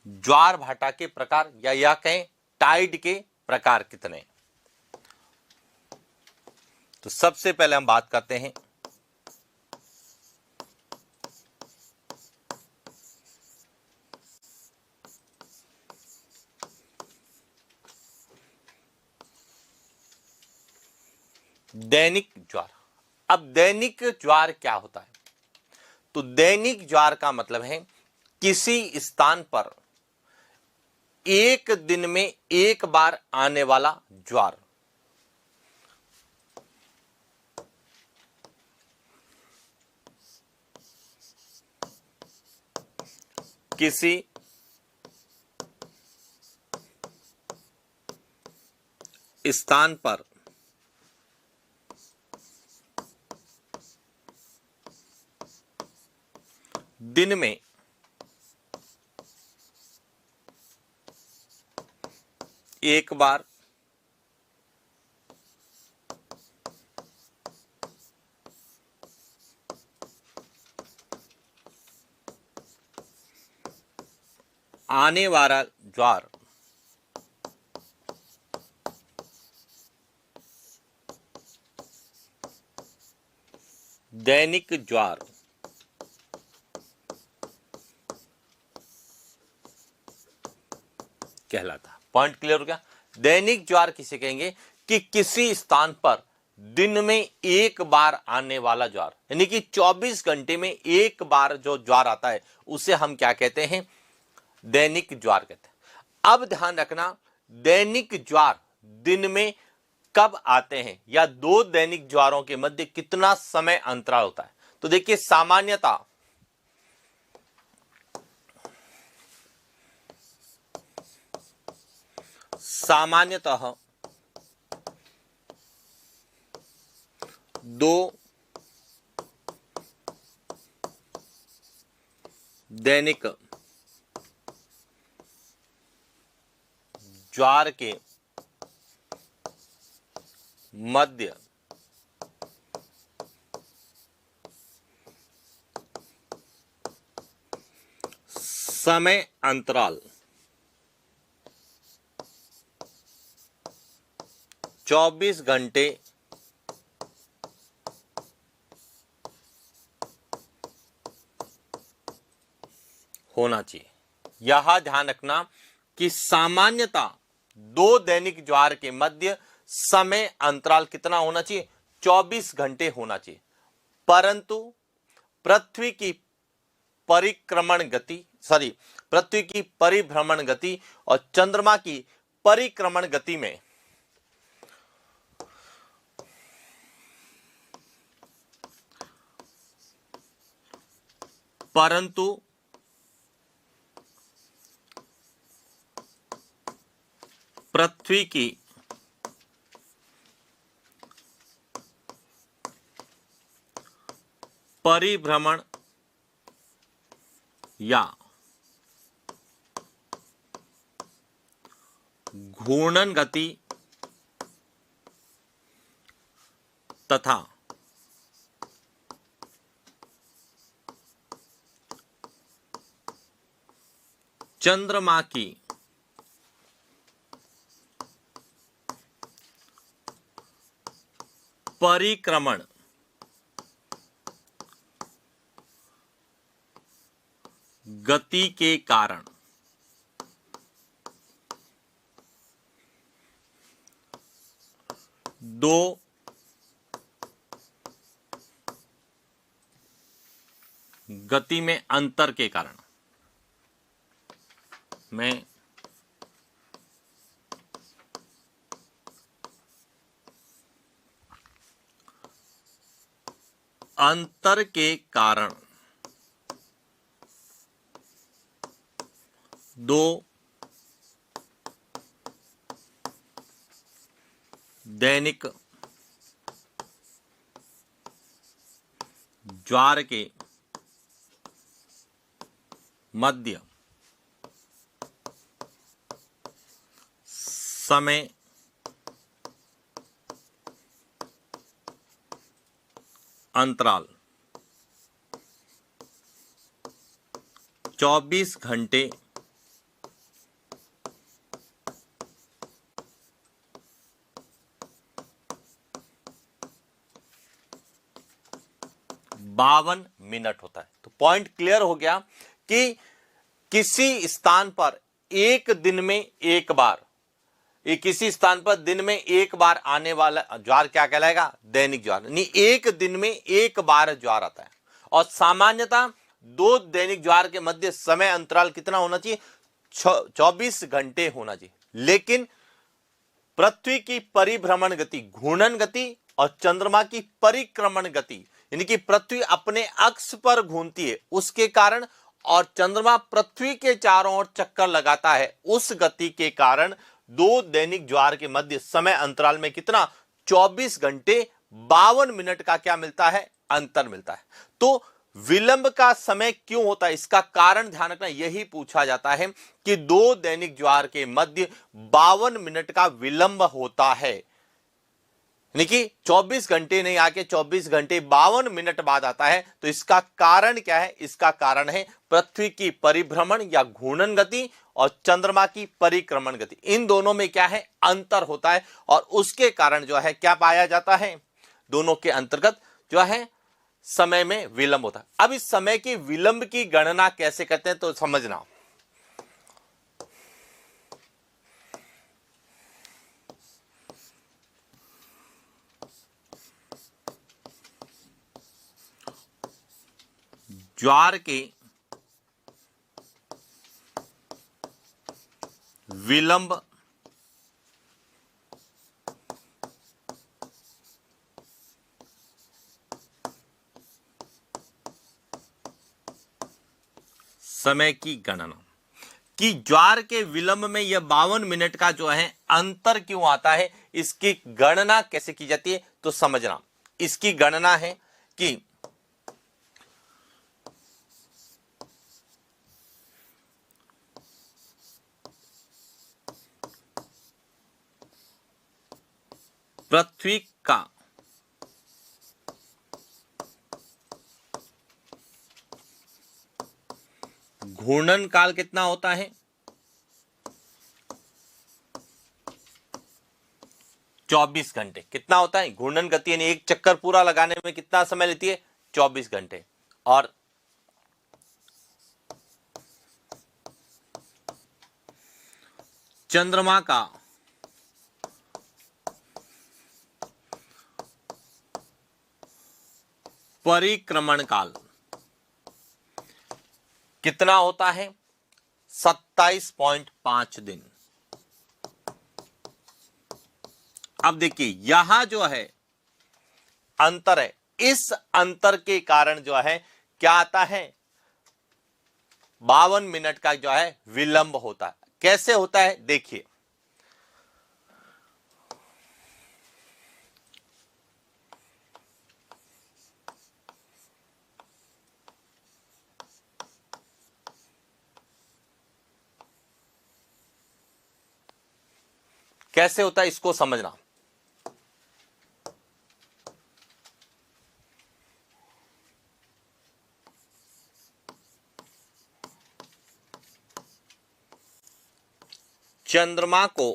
ज्वार भाटा के प्रकार या कहें टाइड के प्रकार कितने? तो सबसे पहले हम बात करते हैं दैनिक ज्वार। अब दैनिक ज्वार क्या होता है? तो दैनिक ज्वार का मतलब है किसी स्थान पर एक दिन में एक बार आने वाला ज्वार। किसी स्थान पर दिन में एक बार आने वाला ज्वार दैनिक ज्वार कहलाता। पॉइंट क्लियर हो गया? दैनिक ज्वार किसे कहेंगे कि किसी स्थान पर दिन में एक बार आने वाला ज्वार, यानी कि 24 घंटे में एक बार जो ज्वार आता है उसे हम क्या कहते हैं? दैनिक ज्वार कहते हैं। अब ध्यान रखना, दैनिक ज्वार दिन में कब आते हैं या दो दैनिक ज्वारों के मध्य कितना समय अंतराल होता है? तो देखिए, सामान्यतः दो दैनिक ज्वार के मध्य समय अंतराल 24 घंटे होना चाहिए। यह ध्यान रखना कि सामान्यतः दो दैनिक ज्वार के मध्य समय अंतराल कितना होना चाहिए? 24 घंटे होना चाहिए। परंतु पृथ्वी की पृथ्वी की परिभ्रमण गति और चंद्रमा की परिक्रमण गति में पृथ्वी की परिभ्रमण या घूर्णन गति तथा चंद्रमा की परिक्रमण गति के कारण दो गति में अंतर के कारण में अंतर के कारण दो दैनिक ज्वार के मध्य समय अंतराल 24 घंटे 52 मिनट होता है। तो पॉइंट क्लियर हो गया कि किसी स्थान पर एक दिन में एक बार, किसी स्थान पर दिन में एक बार आने वाला ज्वार क्या कहलाएगा? दैनिक ज्वार। यानी एक दिन में एक बार ज्वार आता है। और सामान्यतः दो दैनिक ज्वार के मध्य समय अंतराल कितना होना चाहिए? 24 घंटे होना चाहिए। लेकिन पृथ्वी की परिभ्रमण गति, घूर्णन गति, और चंद्रमा की परिक्रमण गति, यानी कि पृथ्वी अपने अक्ष पर घूमती है उसके कारण, और चंद्रमा पृथ्वी के चारों ओर चक्कर लगाता है, उस गति के कारण दो दैनिक ज्वार के मध्य समय अंतराल में कितना? 24 घंटे 52 मिनट का क्या मिलता है? अंतर मिलता है। तो विलंब का समय क्यों होता है, इसका कारण ध्यान रखना, यही पूछा जाता है कि दो दैनिक ज्वार के मध्य 52 मिनट का विलंब होता है। यानी कि 24 घंटे नहीं आके 24 घंटे 52 मिनट बाद आता है। तो इसका कारण क्या है? इसका कारण है पृथ्वी की परिभ्रमण या घूर्णन गति और चंद्रमा की परिक्रमण गति। इन दोनों में क्या है? अंतर होता है, और उसके कारण जो है क्या पाया जाता है? दोनों के अंतर्गत जो है समय में विलंब होता है। अब इस समय की विलंब की गणना कैसे करते हैं तो समझना। ज्वार के विलंब समय की गणना, कि ज्वार के विलंब में यह 52 मिनट का जो है अंतर क्यों आता है, इसकी गणना कैसे की जाती है तो समझना। इसकी गणना है कि पृथ्वी का घूर्णन काल कितना होता है? 24 घंटे। कितना होता है? घूर्णन गति यानी एक चक्कर पूरा लगाने में कितना समय लेती है? 24 घंटे। और चंद्रमा का परिक्रमण काल कितना होता है? 27.5 दिन। अब देखिए यहां जो है अंतर है, इस अंतर के कारण जो है क्या आता है? 52 मिनट का जो है विलंब होता है। कैसे होता है देखिए, कैसे होता है इसको समझना। चंद्रमा को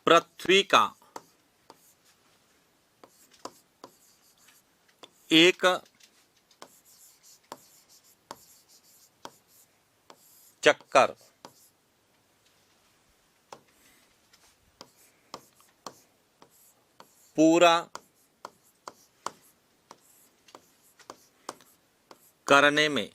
पृथ्वी का एक चक्कर पूरा करने में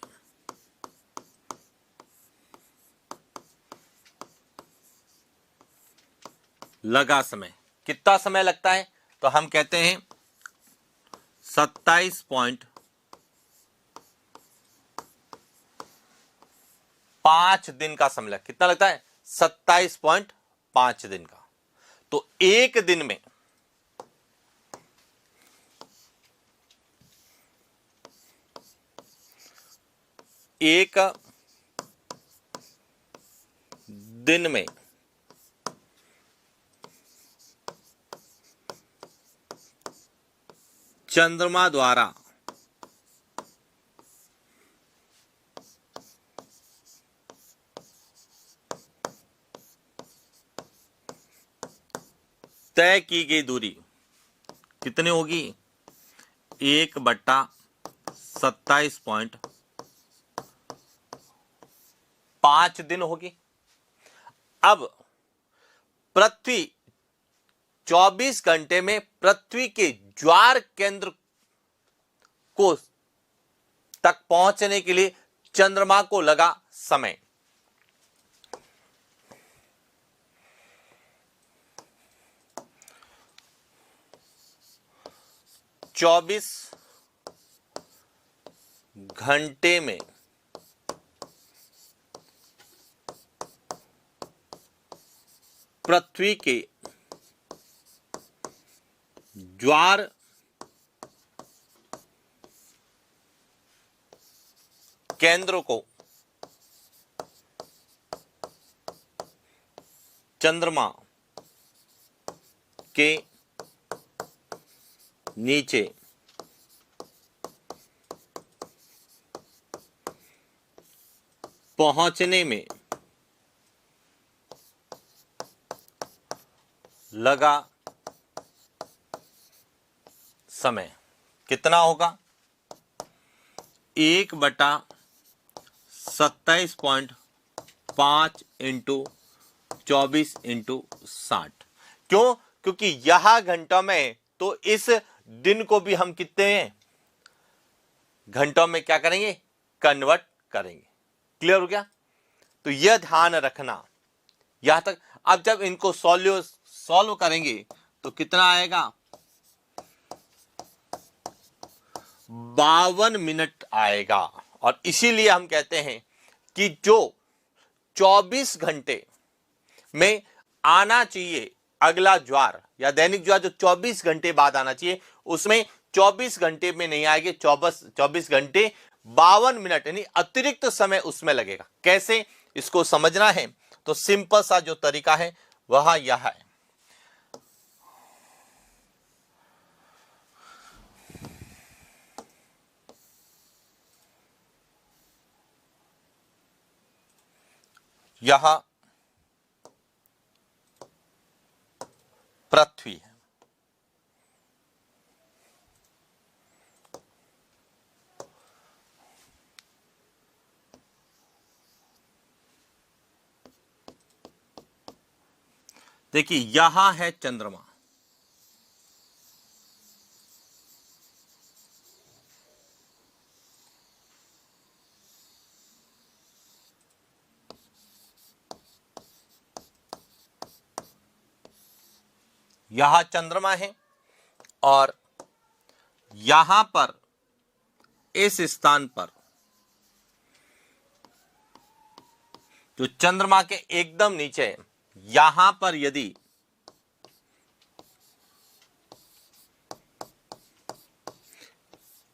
लगा समय, कितना समय लगता है तो हम कहते हैं 27.5 दिन का समय लगता है। कितना लगता है? 27.5 दिन का। तो एक दिन में एक दिन में चंद्रमा द्वारा तय की गई दूरी कितनी होगी? 1/27.5 दिन होगी। अब पृथ्वी 24 घंटे में पृथ्वी के ज्वार केंद्र को तक पहुंचने के लिए चंद्रमा को लगा समय। चौबीस घंटे में पृथ्वी के ज्वार केंद्र को चंद्रमा के नीचे पहुंचने में लगा समय कितना होगा? 1/27.5 इंटू 24 इंटू 60। क्यों? क्योंकि यह घंटों में, तो इस दिन को भी हम कितने घंटों में क्या करेंगे? कन्वर्ट करेंगे। क्लियर हो गया? तो यह ध्यान रखना यहां तक। अब जब इनको सॉल्व करेंगे तो कितना आएगा? 52 मिनट आएगा। और इसीलिए हम कहते हैं कि जो 24 घंटे में आना चाहिए अगला ज्वार या दैनिक ज्वार, जो 24 घंटे बाद आना चाहिए, उसमें 24 घंटे में नहीं आएंगे। 24 घंटे 52 मिनट यानी अतिरिक्त समय उसमें लगेगा। कैसे इसको समझना है? तो सिंपल सा जो तरीका है वह यह है। यह पृथ्वी है, देखिए यहां है चंद्रमा, यहां चंद्रमा है और यहां पर इस स्थान पर जो चंद्रमा के एकदम नीचे है, यहां पर यदि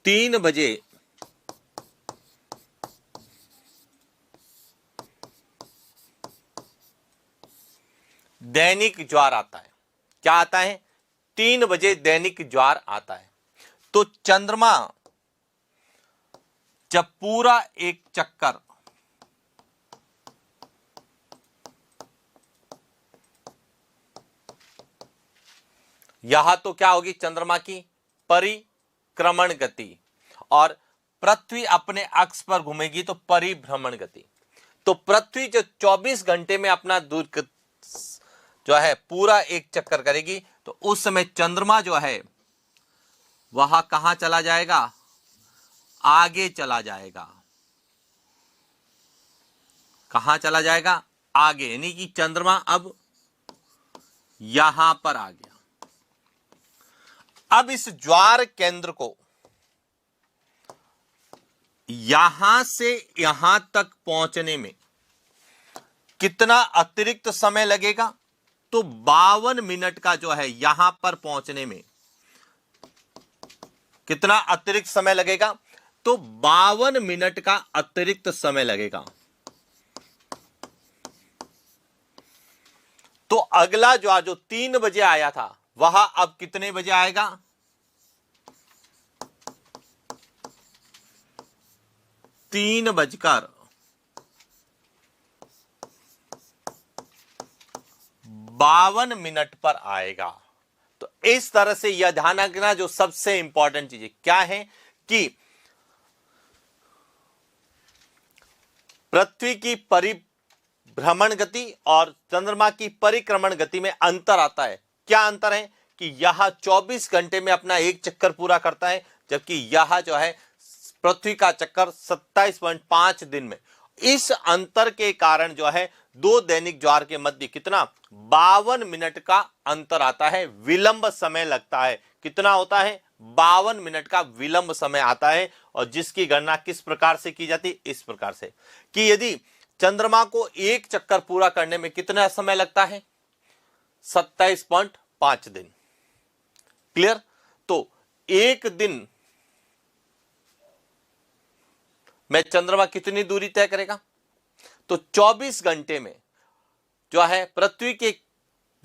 तीन बजे दैनिक ज्वार आता है, क्या आता है? 3 बजे दैनिक ज्वार आता है। तो चंद्रमा जब पूरा एक चक्कर यहां तो क्या होगी? चंद्रमा की परिक्रमण गति, और पृथ्वी अपने अक्ष पर घूमेगी तो परिभ्रमण गति। तो पृथ्वी जो 24 घंटे में अपना दूर जो है पूरा एक चक्कर करेगी, तो उस समय चंद्रमा जो है वह कहां चला जाएगा? आगे चला जाएगा। कहां चला जाएगा? आगे, यानी कि चंद्रमा अब यहां पर आ गया। अब इस ज्वार केंद्र को यहां से यहां तक पहुंचने में कितना अतिरिक्त समय लगेगा? तो 52 मिनट का जो है यहां पर पहुंचने में कितना अतिरिक्त समय लगेगा? तो 52 मिनट का अतिरिक्त समय लगेगा। तो अगला ज्वार जो 3 बजे आया था वह अब कितने बजे आएगा? 3:52 पर आएगा। तो इस तरह से यह ध्यान रखना, जो सबसे इंपॉर्टेंट चीजें क्या है कि पृथ्वी की परिभ्रमण गति और चंद्रमा की परिक्रमण गति में अंतर आता है। क्या अंतर है कि यह 24 घंटे में अपना एक चक्कर पूरा करता है, जबकि यह जो है पृथ्वी का चक्कर 27.5 दिन में। इस अंतर के कारण जो है दो दैनिक ज्वार के मध्य कितना 52 मिनट का अंतर आता है, विलंब समय लगता है। कितना होता है 52 मिनट का विलंब समय आता है। और जिसकी गणना किस प्रकार से की जाती है, इस प्रकार से कि यदि चंद्रमा को एक चक्कर पूरा करने में कितना समय लगता है 27.5 दिन। क्लियर? तो एक दिन में चंद्रमा कितनी दूरी तय करेगा, तो 24 घंटे में जो है पृथ्वी के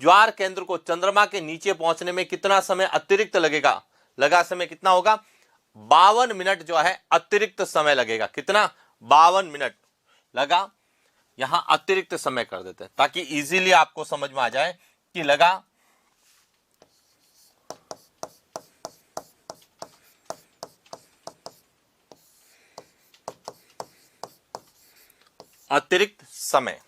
ज्वार केंद्र को चंद्रमा के नीचे पहुंचने में कितना समय अतिरिक्त लगेगा, लगा समय कितना होगा 52 मिनट जो है अतिरिक्त समय लगेगा। कितना 52 मिनट लगा, यहां अतिरिक्त समय कर देते हैं ताकि इजीली आपको समझ में आ जाए कि लगा अतिरिक्त समय।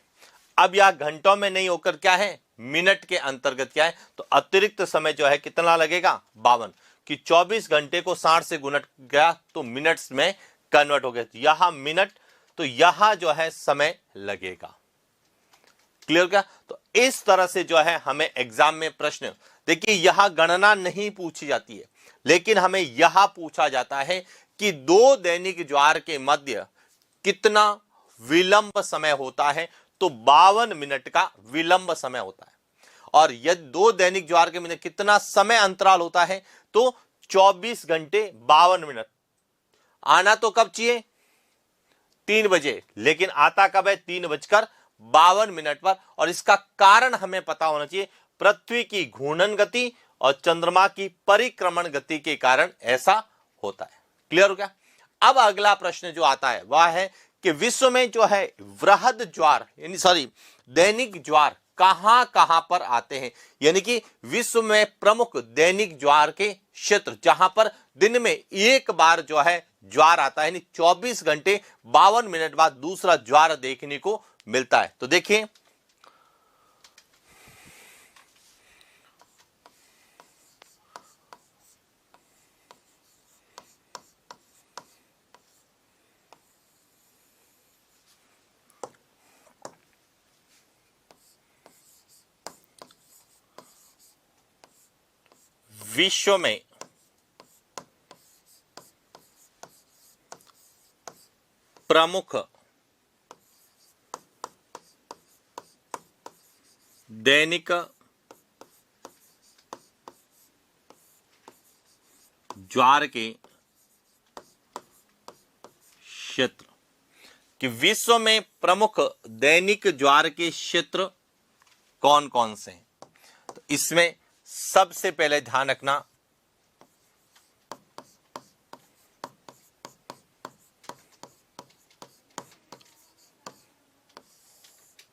अब यह घंटों में नहीं होकर क्या है मिनट के अंतर्गत क्या है, तो अतिरिक्त समय जो है कितना लगेगा 52, कि 24 घंटे को 60 से गुणा गया तो मिनट्स में कन्वर्ट हो गया, यहां मिनट, तो यहां जो है समय लगेगा। क्लियर क्या? तो इस तरह से जो है हमें एग्जाम में प्रश्न, देखिए यह गणना नहीं पूछी जाती है, लेकिन हमें यह पूछा जाता है कि दो दैनिक ज्वार के मध्य कितना विलंब समय होता है, तो 52 मिनट का विलंब समय होता है। और यदि दो दैनिक ज्वार के मध्य कितना समय अंतराल होता है, तो 24 घंटे 52 मिनट। आना तो कब चाहिए 3 बजे, लेकिन आता कब है 3:52 पर। और इसका कारण हमें पता होना चाहिए, पृथ्वी की घूर्णन गति और चंद्रमा की परिक्रमण गति के कारण ऐसा होता है। क्लियर हो गया? अब अगला प्रश्न जो आता है वह है कि विश्व में जो है वृहद ज्वार यानी सॉरी दैनिक ज्वार कहां कहां पर आते हैं, यानी कि विश्व में प्रमुख दैनिक ज्वार के क्षेत्र जहां पर दिन में एक बार जो है ज्वार आता है, यानी 24 घंटे 52 मिनट बाद दूसरा ज्वार देखने को मिलता है। तो देखिए विश्व में प्रमुख दैनिक ज्वार के क्षेत्र, कि विश्व में प्रमुख दैनिक ज्वार के क्षेत्र कौन कौन से हैं। तो इसमें सबसे पहले ध्यान रखना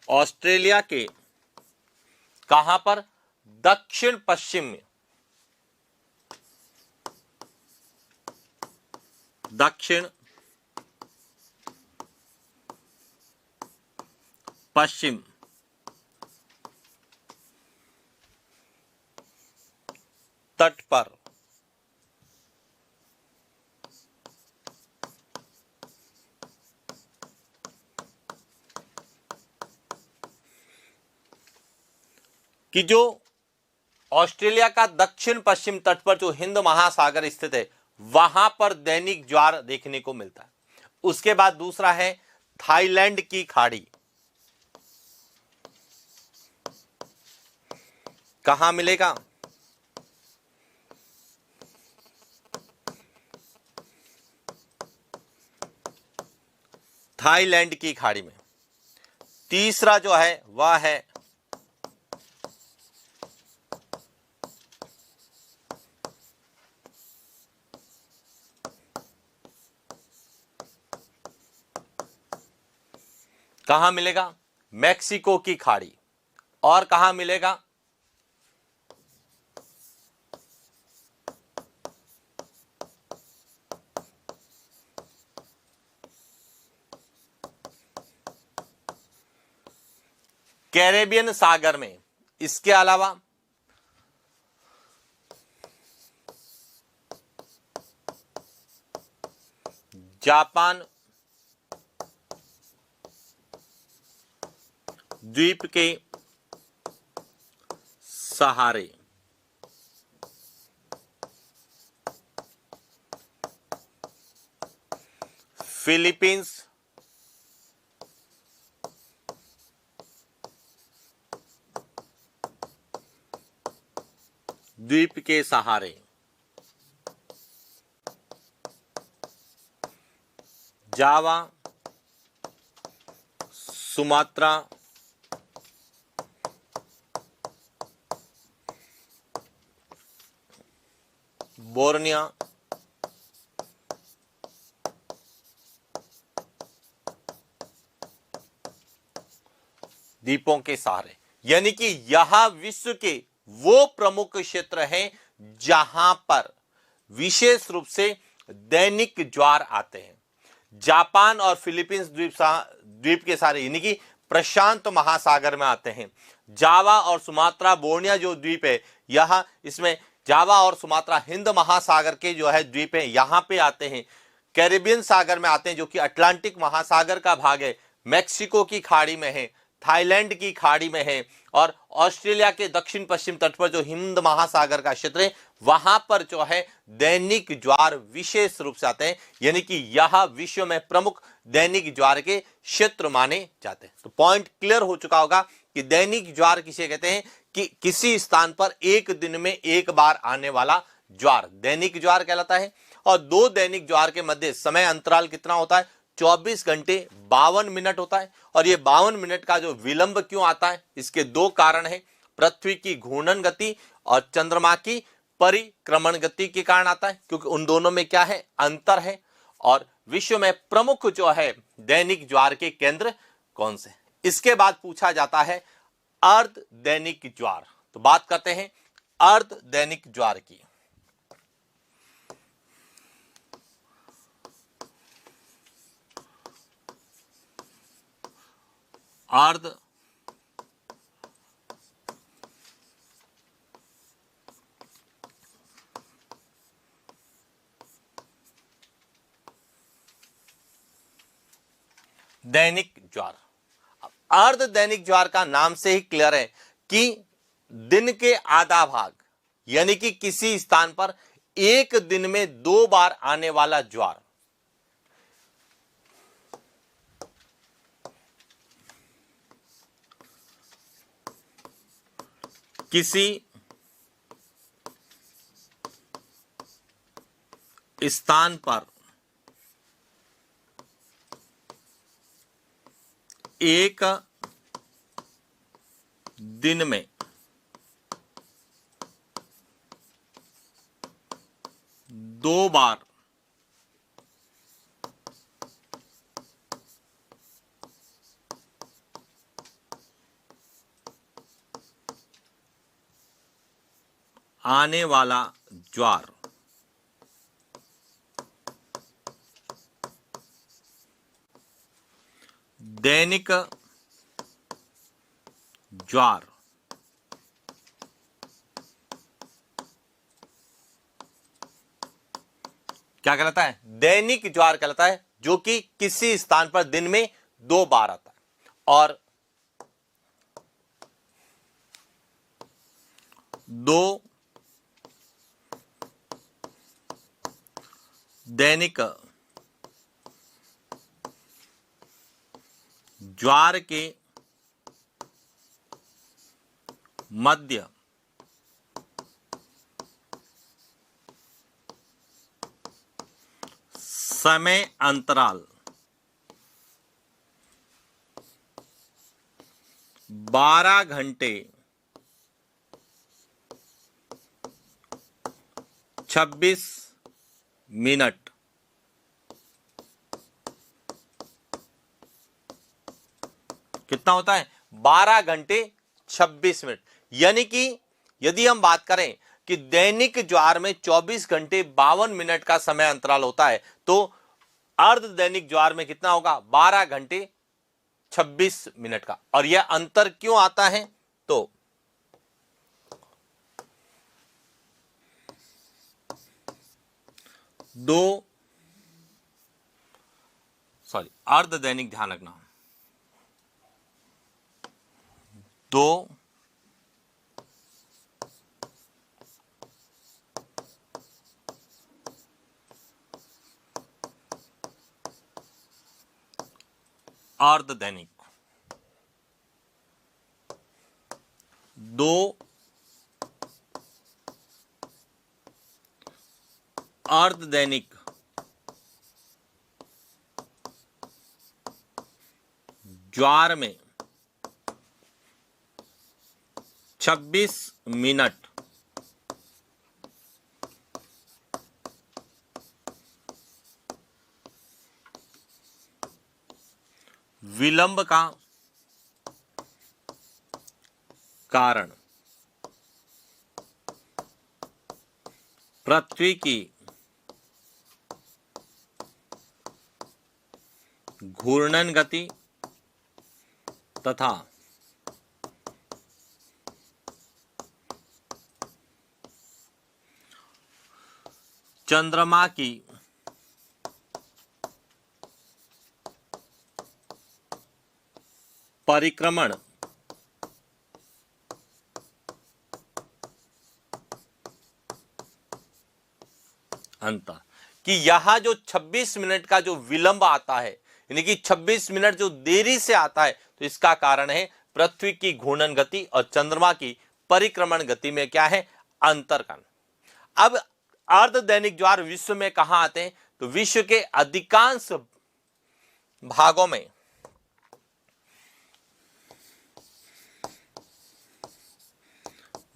ऑस्ट्रेलिया के कहां पर दक्षिण पश्चिम में, दक्षिण पश्चिम तट पर कि जो ऑस्ट्रेलिया का दक्षिण पश्चिम तट पर जो हिंद महासागर स्थित है वहां पर दैनिक ज्वार देखने को मिलता है। उसके बाद दूसरा है थाईलैंड की खाड़ी, कहां मिलेगा थाईलैंड की खाड़ी में। तीसरा जो है वह है कहां मिलेगा मैक्सिको की खाड़ी। और कहां मिलेगा कैरेबियन सागर में, इसके अलावा जापान द्वीप के सहारे, फिलीपींस द्वीप के सहारे, जावा, सुमात्रा, बोर्निया, द्वीपों के सहारे, यानी कि यह विश्व के वो प्रमुख क्षेत्र हैं जहां पर विशेष रूप से दैनिक ज्वार आते हैं। जापान और फिलीपींस द्वीप के सहारे यानी कि प्रशांत महासागर में आते हैं। जावा और सुमात्रा बोर्निया जो द्वीप है, यह इसमें जावा और सुमात्रा हिंद महासागर के जो है द्वीप है, यहां पे आते हैं। कैरेबियन सागर में आते हैं जो कि अटलांटिक महासागर का भाग है, मैक्सिको की खाड़ी में है, थाईलैंड की खाड़ी में है, और ऑस्ट्रेलिया के दक्षिण पश्चिम तट पर जो हिंद महासागर का क्षेत्र है वहां पर जो है दैनिक ज्वार विशेष रूप से आते हैं, यानी कि यह विश्व में प्रमुख दैनिक ज्वार के क्षेत्र माने जाते हैं। तो पॉइंट क्लियर हो चुका होगा कि दैनिक ज्वार किसे कहते हैं कि किसी स्थान पर एक दिन में एक बार आने वाला ज्वार दैनिक ज्वार कहलाता है। और दो दैनिक ज्वार के मध्य समय अंतराल कितना होता है? 24 घंटे 52 मिनट होता है। और ये 52 मिनट का जो विलंब क्यों आता है, इसके दो कारण हैं। पृथ्वी की घूर्णन गति और चंद्रमा की परिक्रमण गति के कारण आता है, क्योंकि उन दोनों में क्या है? अंतर है। और विश्व में प्रमुख जो है दैनिक ज्वार के केंद्र कौन से? इसके बाद पूछा जाता है अर्ध दैनिक ज्वार। तो बात करते हैं अर्ध दैनिक ज्वार की। अर्ध दैनिक ज्वार। अर्ध दैनिक ज्वार का नाम से ही क्लियर है कि दिन के आधा भाग, यानी कि किसी स्थान पर एक दिन में 2 बार आने वाला ज्वार। किसी स्थान पर एक दिन में 2 बार आने वाला ज्वार दैनिक ज्वार। क्या कहलाता है? दैनिक ज्वार कहलाता है, जो कि किसी स्थान पर दिन में 2 बार आता है। और 2 दैनिक ज्वार के मध्य समय अंतराल 12 घंटे 26 मिनट। कितना होता है? 12 घंटे 26 मिनट। यानी कि यदि हम बात करें कि दैनिक ज्वार में 24 घंटे 52 मिनट का समय अंतराल होता है, तो अर्ध दैनिक ज्वार में कितना होगा? 12 घंटे 26 मिनट का। और यह अंतर क्यों आता है? तो अर्ध दैनिक, ध्यान रखना, दो अर्ध दैनिक, दो अर्ध दैनिक ज्वार में 26 मिनट विलंब का कारण पृथ्वी की घूर्णन गति तथा चंद्रमा की परिक्रमण अंतर, कि यहां जो 26 मिनट का जो विलंब आता है, यानी कि 26 मिनट जो देरी से आता है, तो इसका कारण है पृथ्वी की घूर्णन गति और चंद्रमा की परिक्रमण गति में क्या है? अंतर का। अब अर्ध दैनिक ज्वार विश्व में कहां आते हैं? तो विश्व के अधिकांश भागों में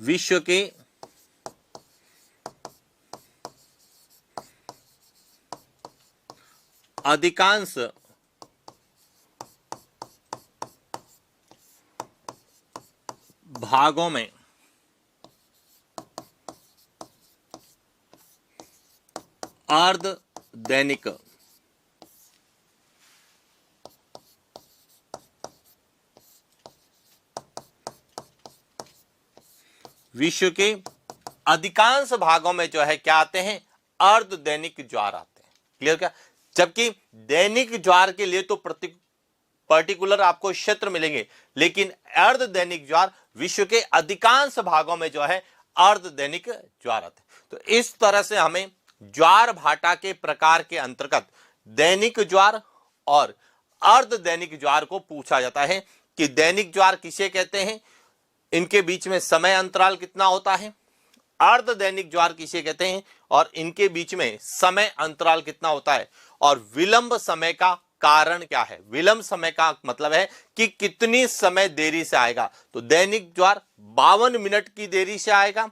विश्व के अधिकांश भागों में अर्ध दैनिक विश्व के अधिकांश भागों में जो है क्या आते हैं? अर्ध दैनिक ज्वार आते हैं। क्लियर क्या? जबकि दैनिक ज्वार के लिए तो पर्टिकुलर आपको क्षेत्र मिलेंगे, लेकिन अर्ध दैनिक ज्वार विश्व के अधिकांश भागों में जो है अर्ध दैनिक ज्वार आते हैं। तो इस तरह से हमें ज्वार भाटा के प्रकार के अंतर्गत दैनिक ज्वार और अर्ध दैनिक ज्वार को पूछा जाता है कि दैनिक ज्वार किसे कहते हैं, इनके बीच में समय अंतराल कितना होता है, अर्ध दैनिक ज्वार किसे कहते हैं और इनके बीच में समय अंतराल कितना होता है, और विलंब समय का कारण क्या है। विलंब समय का मतलब है कि कितनी समय देरी से आएगा। तो दैनिक ज्वार 52 मिनट की देरी से आएगा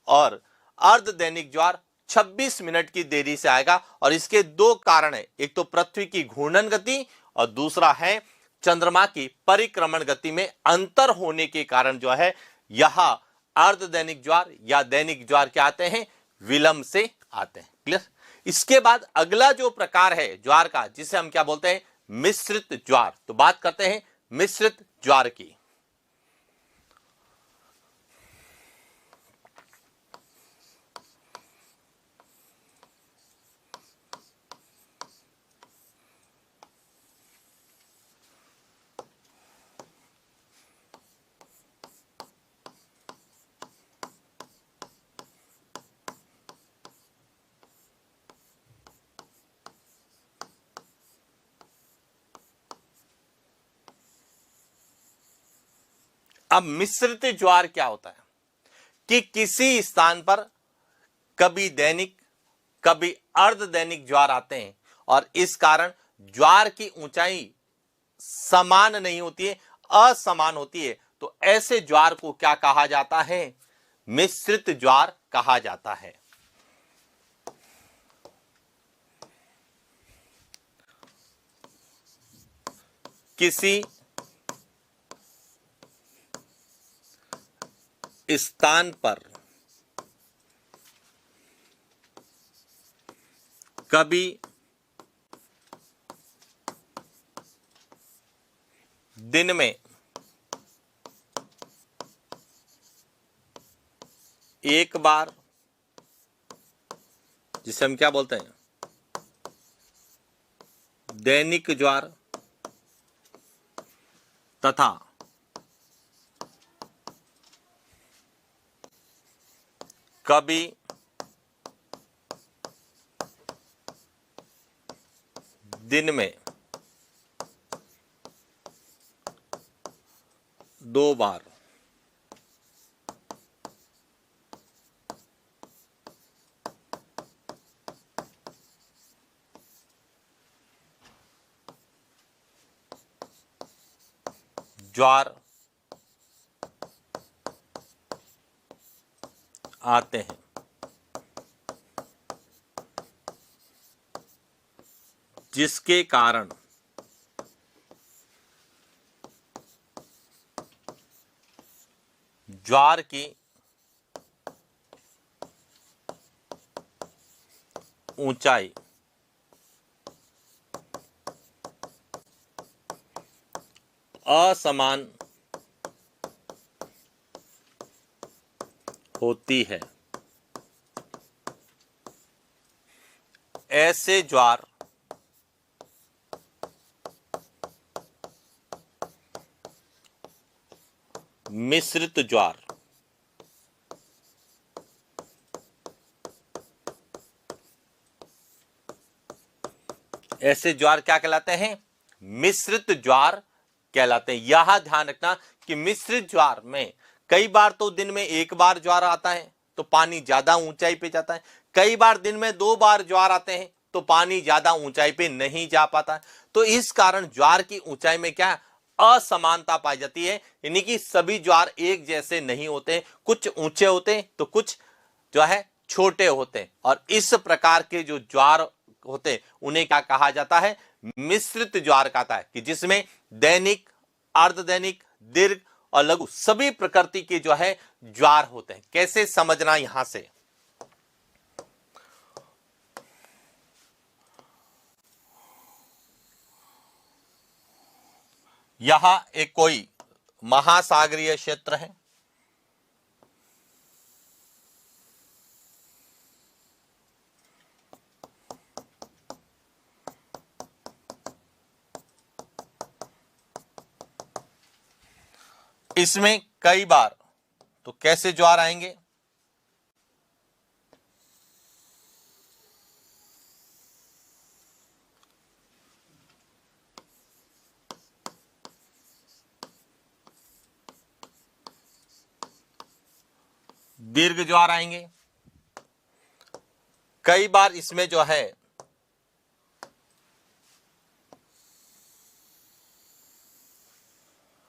और अर्ध दैनिक ज्वार 26 मिनट की देरी से आएगा। और इसके दो कारण है, एक तो पृथ्वी की घूर्णन गति और दूसरा है चंद्रमा की परिक्रमण गति में अंतर होने के कारण जो है यहां अर्ध दैनिक ज्वार या दैनिक ज्वार क्या आते हैं? विलंब से आते हैं। क्लियर? इसके बाद अगला जो प्रकार है ज्वार का, जिसे हम क्या बोलते हैं? मिश्रित ज्वार। तो बात करते हैं मिश्रित ज्वार की। अब मिश्रित ज्वार क्या होता है? कि किसी स्थान पर कभी दैनिक कभी अर्ध दैनिक ज्वार आते हैं और इस कारण ज्वार की ऊंचाई समान नहीं होती है, असमान होती है। तो ऐसे ज्वार को क्या कहा जाता है? मिश्रित ज्वार कहा जाता है। किसी स्थान पर कभी दिन में एक बार, जिसे हम क्या बोलते हैं, दैनिक ज्वार, तथा कभी दिन में 2 बार। ज्वार आते हैं, जिसके कारण ज्वार की ऊंचाई असमान होती है। ऐसे ज्वार मिश्रित ज्वार, ऐसे ज्वार क्या कहलाते हैं, मिश्रित ज्वार कहलाते हैं। यह ध्यान रखना कि मिश्रित ज्वार में कई बार तो दिन में एक बार ज्वार आता है तो पानी ज्यादा ऊंचाई पे जाता है, कई बार दिन में 2 बार ज्वार आते हैं तो पानी ज्यादा ऊंचाई पे नहीं जा पाता। तो इस कारण ज्वार की ऊंचाई में क्या असमानता पाई जाती है, यानी कि सभी ज्वार एक जैसे नहीं होते, कुछ ऊंचे होते हैं तो कुछ जो है छोटे होते हैं। और इस प्रकार के जो ज्वार होते हैं उन्हें क्या कहा जाता है, मिश्रित ज्वार कहता है, कि जिसमें दैनिक, अर्धदैनिक, दीर्घ और लघु सभी प्रकृति के जो है ज्वार होते हैं। कैसे समझना, यहां से यहां एक कोई महासागरीय क्षेत्र है, इसमें कई बार तो कैसे ज्वार आएंगे, दीर्घ ज्वार आएंगे। कई बार इसमें जो है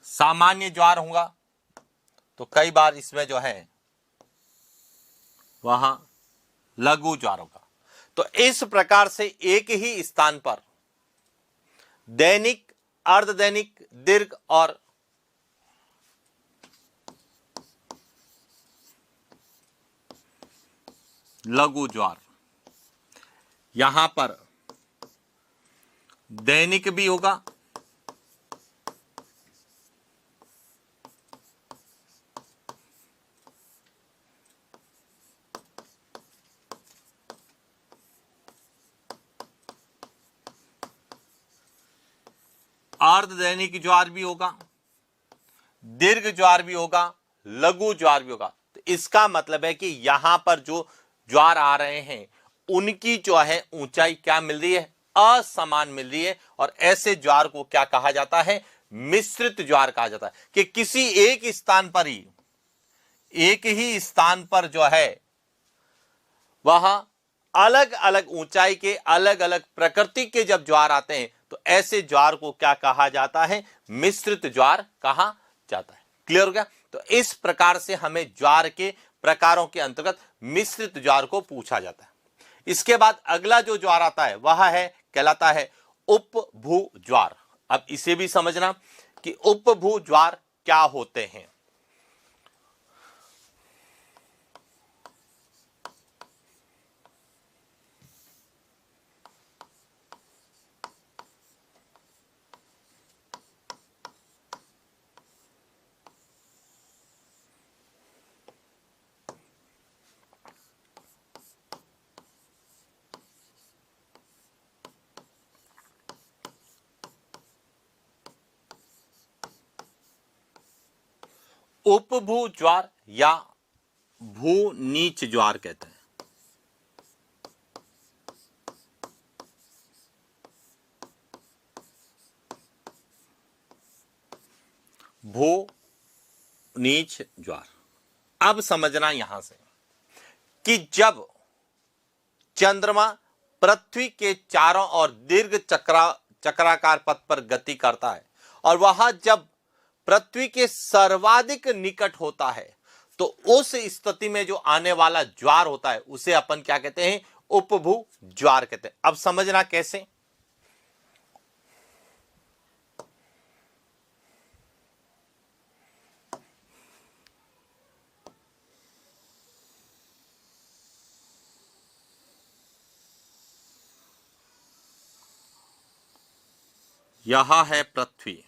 सामान्य ज्वार होगा, तो कई बार इसमें जो है वहां लघु ज्वार होगा। तो इस प्रकार से एक ही स्थान पर दैनिक, अर्धदैनिक, दीर्घ और लघु ज्वार, यहां पर दैनिक भी होगा, अर्धदैनिक ज्वार भी होगा, दीर्घ ज्वार भी होगा, लघु ज्वार भी होगा। तो इसका मतलब है कि यहां पर जो ज्वार आ रहे हैं उनकी जो है ऊंचाई क्या मिल रही है, असमान मिल रही है। और ऐसे ज्वार को क्या कहा जाता है, मिश्रित ज्वार कहा जाता है, कि किसी एक स्थान पर ही, एक ही स्थान पर जो है वह अलग अलग ऊंचाई के, अलग अलग प्रकृति के जब ज्वार आते हैं तो ऐसे ज्वार को क्या कहा जाता है, मिश्रित ज्वार कहा जाता है। क्लियर हो गया। तो इस प्रकार से हमें ज्वार के प्रकारों के अंतर्गत मिश्रित ज्वार को पूछा जाता है। इसके बाद अगला जो ज्वार आता है वह है, कहलाता है उपभू ज्वार। अब इसे भी समझना कि उपभू ज्वार क्या होते हैं। उपभू ज्वार या भू नीच ज्वार कहते हैं। भू नीच ज्वार। अब समझना यहां से कि जब चंद्रमा पृथ्वी के चारों ओर दीर्घ चक्राकार पथ पर गति करता है और वह जब पृथ्वी के सर्वाधिक निकट होता है तो उस स्थिति में जो आने वाला ज्वार होता है उसे अपन क्या कहते हैं? उपभू ज्वार कहते हैं। अब समझना कैसे? यह है पृथ्वी,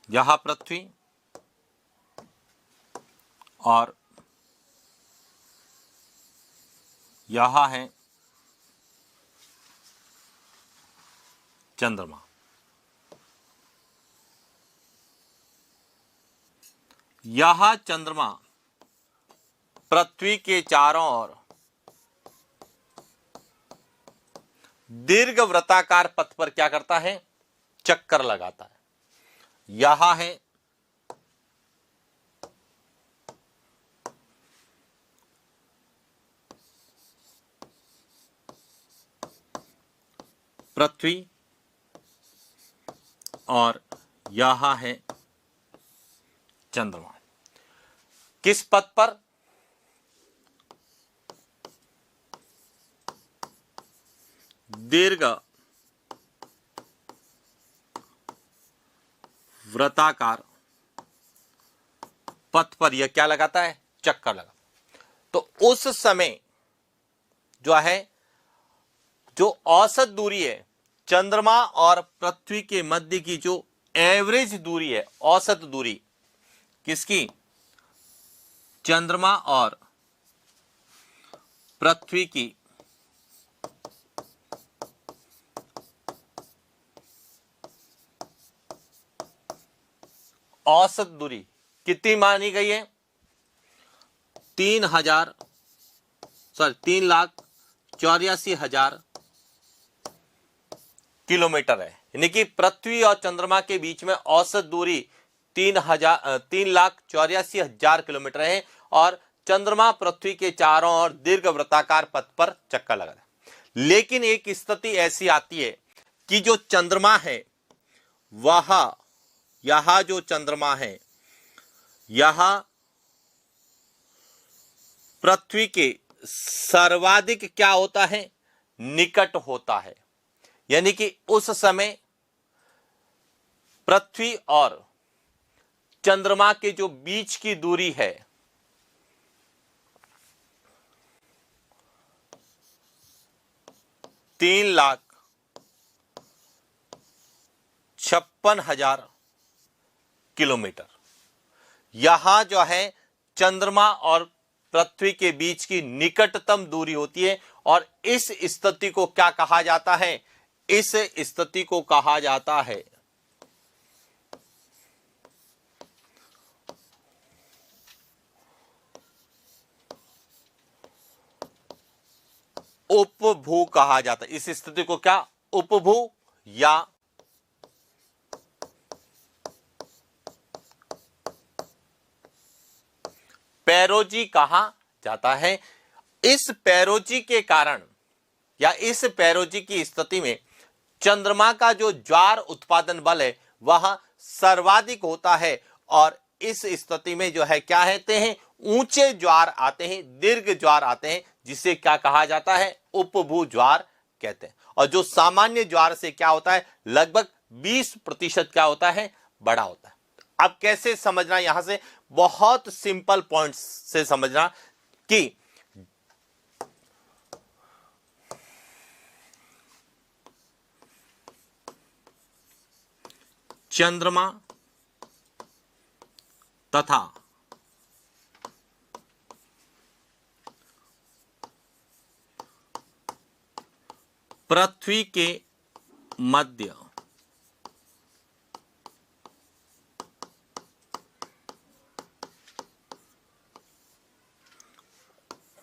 यह पृथ्वी और यह है चंद्रमा। यह चंद्रमा पृथ्वी के चारों ओर दीर्घ वृत्ताकार पथ पर क्या करता है? चक्कर लगाता है। यह है पृथ्वी और यह है चंद्रमा। किस पथ पर? दीर्घ वृत्ताकार पथ पर यह क्या लगाता है? चक्कर लगा। तो उस समय जो है, जो औसत दूरी है चंद्रमा और पृथ्वी के मध्य की, जो एवरेज दूरी है, औसत दूरी किसकी? चंद्रमा और पृथ्वी की औसत दूरी कितनी मानी गई है? 3,84,000 किलोमीटर है। यानी कि पृथ्वी और चंद्रमा के बीच में औसत दूरी 3,84,000 किलोमीटर है और चंद्रमा पृथ्वी के चारों ओर दीर्घ वृत्ताकार पथ पर चक्कर लगा है। लेकिन एक स्थिति ऐसी आती है कि जो चंद्रमा है वह, यह जो चंद्रमा है यह पृथ्वी के सर्वाधिक क्या होता है? निकट होता है। यानी कि उस समय पृथ्वी और चंद्रमा के जो बीच की दूरी है 3,56,000 किलोमीटर। यहां जो है चंद्रमा और पृथ्वी के बीच की निकटतम दूरी होती है और इस स्थिति को क्या कहा जाता है? इस स्थिति को कहा जाता है उपभू कहा जाता है। इस स्थिति को क्या? उपभू या पैरोजी कहा जाता है। इस पैरोजी के कारण या इस पैरोजी की स्थिति में चंद्रमा का जो ज्वार उत्पादन बल है वह सर्वाधिक होता है और इस स्थिति में जो है क्या कहते हैं? ऊंचे ज्वार आते हैं, दीर्घ ज्वार आते हैं, जिसे क्या कहा जाता है? उपभू ज्वार कहते हैं। और जो सामान्य ज्वार से क्या होता है? लगभग 20% क्या होता है? बड़ा होता है। अब कैसे समझना? यहां से बहुत सिंपल पॉइंट्स से समझना कि चंद्रमा तथा पृथ्वी के मध्य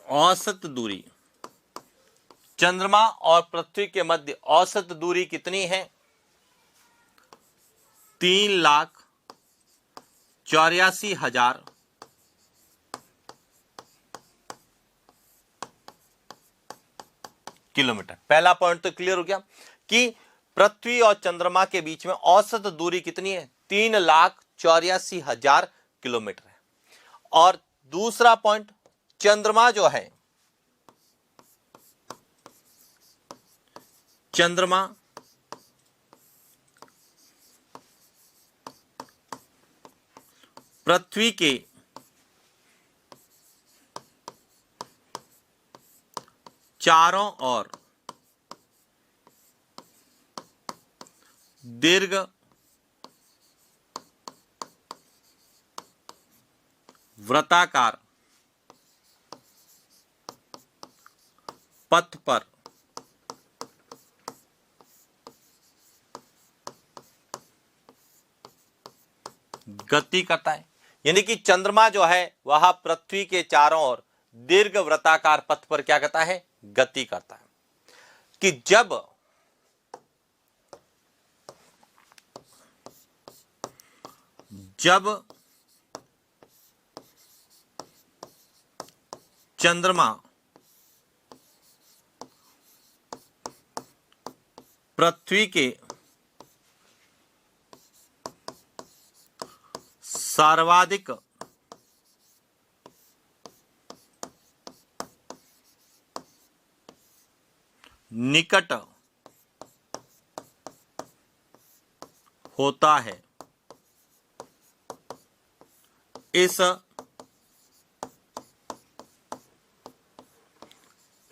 औसत दूरी, चंद्रमा और पृथ्वी के मध्य औसत दूरी कितनी है? 3,84,000 किलोमीटर। पहला पॉइंट तो क्लियर हो गया कि पृथ्वी और चंद्रमा के बीच में औसत दूरी कितनी है? 3,84,000 किलोमीटर है। और दूसरा पॉइंट, चंद्रमा जो है, चंद्रमा पृथ्वी के चारों ओर दीर्घ वृत्ताकार पथ पर गति करता है। यानी कि चंद्रमा जो है वह पृथ्वी के चारों ओर दीर्घ वृत्ताकार पथ पर क्या करता है? गति करता है। कि जब चंद्रमा पृथ्वी के सर्वाधिक निकट होता है, इस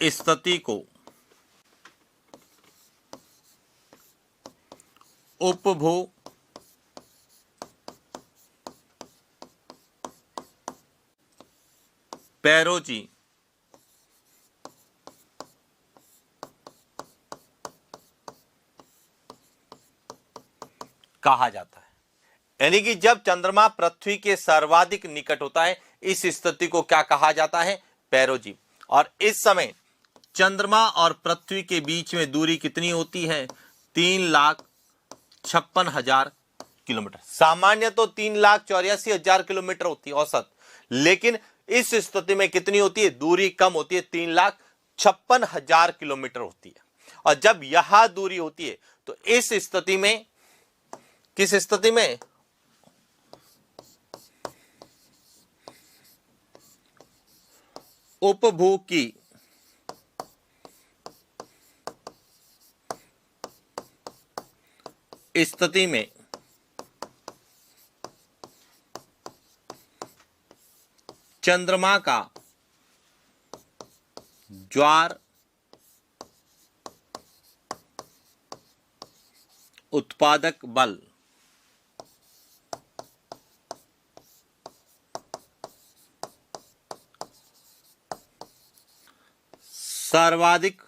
स्थिति को उपभू पेरोजी कहा जाता है। यानी कि जब चंद्रमा पृथ्वी के सर्वाधिक निकट होता है, इस स्थिति को क्या कहा जाता है? पेरोजी। और इस समय चंद्रमा और पृथ्वी के बीच में दूरी कितनी होती है? 3,56,000 किलोमीटर। सामान्य तो 3,84,000 किलोमीटर होती है औसत, लेकिन इस स्थिति में कितनी होती है? दूरी कम होती है, 3,56,000 किलोमीटर होती है। और जब यह दूरी होती है तो इस स्थिति में, किस स्थिति में? उपभू की स्थिति में चंद्रमा का ज्वार उत्पादक बल सर्वाधिक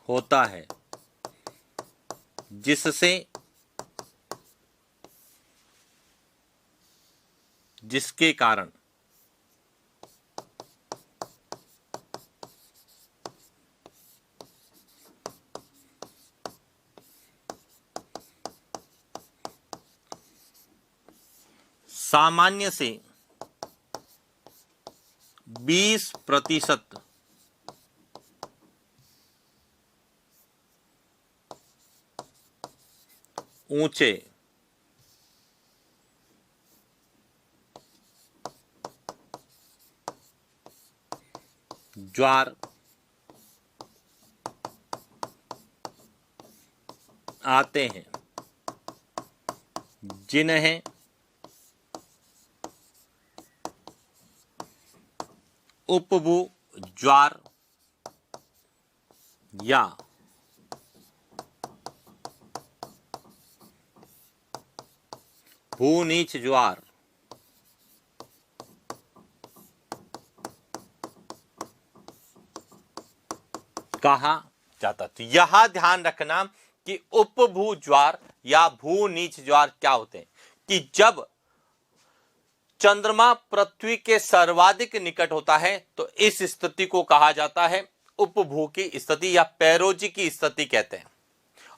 होता है, जिसके कारण सामान्य से 20% ऊंचे ज्वार आते हैं, जिन्हें उपभू ज्वार या भू नीच ज्वार कहा जाता। तो यह ध्यान रखना कि उपभू ज्वार या भू नीच ज्वार क्या होते हैं कि जब चंद्रमा पृथ्वी के सर्वाधिक निकट होता है तो इस स्थिति को कहा जाता है उपभू की स्थिति या पेरोजी की स्थिति कहते हैं।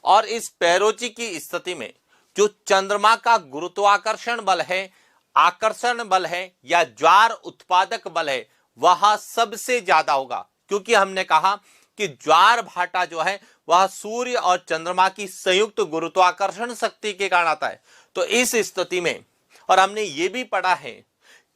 और इस पेरोजी की स्थिति में जो चंद्रमा का गुरुत्वाकर्षण बल है, आकर्षण बल है या ज्वार उत्पादक बल है वह सबसे ज्यादा होगा, क्योंकि हमने कहा कि ज्वार भाटा जो है वह सूर्य और चंद्रमा की संयुक्त गुरुत्वाकर्षण शक्ति के कारण आता है। तो इस स्थिति में, और हमने ये भी पढ़ा है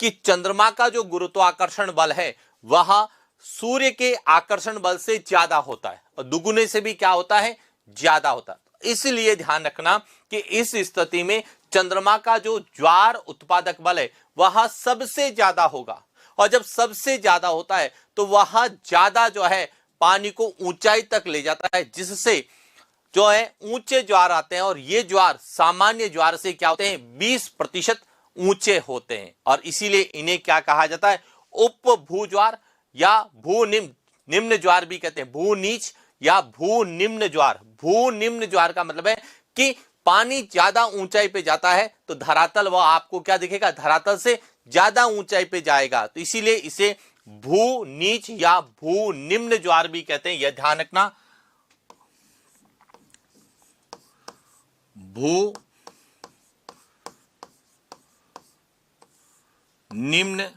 कि चंद्रमा का जो गुरुत्वाकर्षण बल है वह सूर्य के आकर्षण बल से ज्यादा होता है और दुगुने से भी क्या होता है, ज्यादा होता है। इसलिए ध्यान रखना कि इस स्थिति में चंद्रमा का जो ज्वार उत्पादक बल है वह सबसे ज्यादा होगा, और जब सबसे ज्यादा होता है तो वह ज्यादा जो है पानी को ऊंचाई तक ले जाता है, जिससे जो है ऊंचे ज्वार आते हैं। और ये ज्वार सामान्य ज्वार से क्या होते हैं, 20% ऊंचे होते हैं, और इसीलिए इन्हें क्या कहा जाता है, उपभू ज्वार या भू निम्न ज्वार भी कहते हैं। भू नीच या भू निम्न ज्वार। भू निम्न ज्वार का मतलब है कि पानी ज्यादा ऊंचाई पे जाता है तो धरातल वह आपको क्या दिखेगा, धरातल से ज्यादा ऊंचाई पे जाएगा, तो इसीलिए इसे भू नीच या भू निम्न ज्वार भी कहते हैं। यह ध्यान रखना, भू निम्न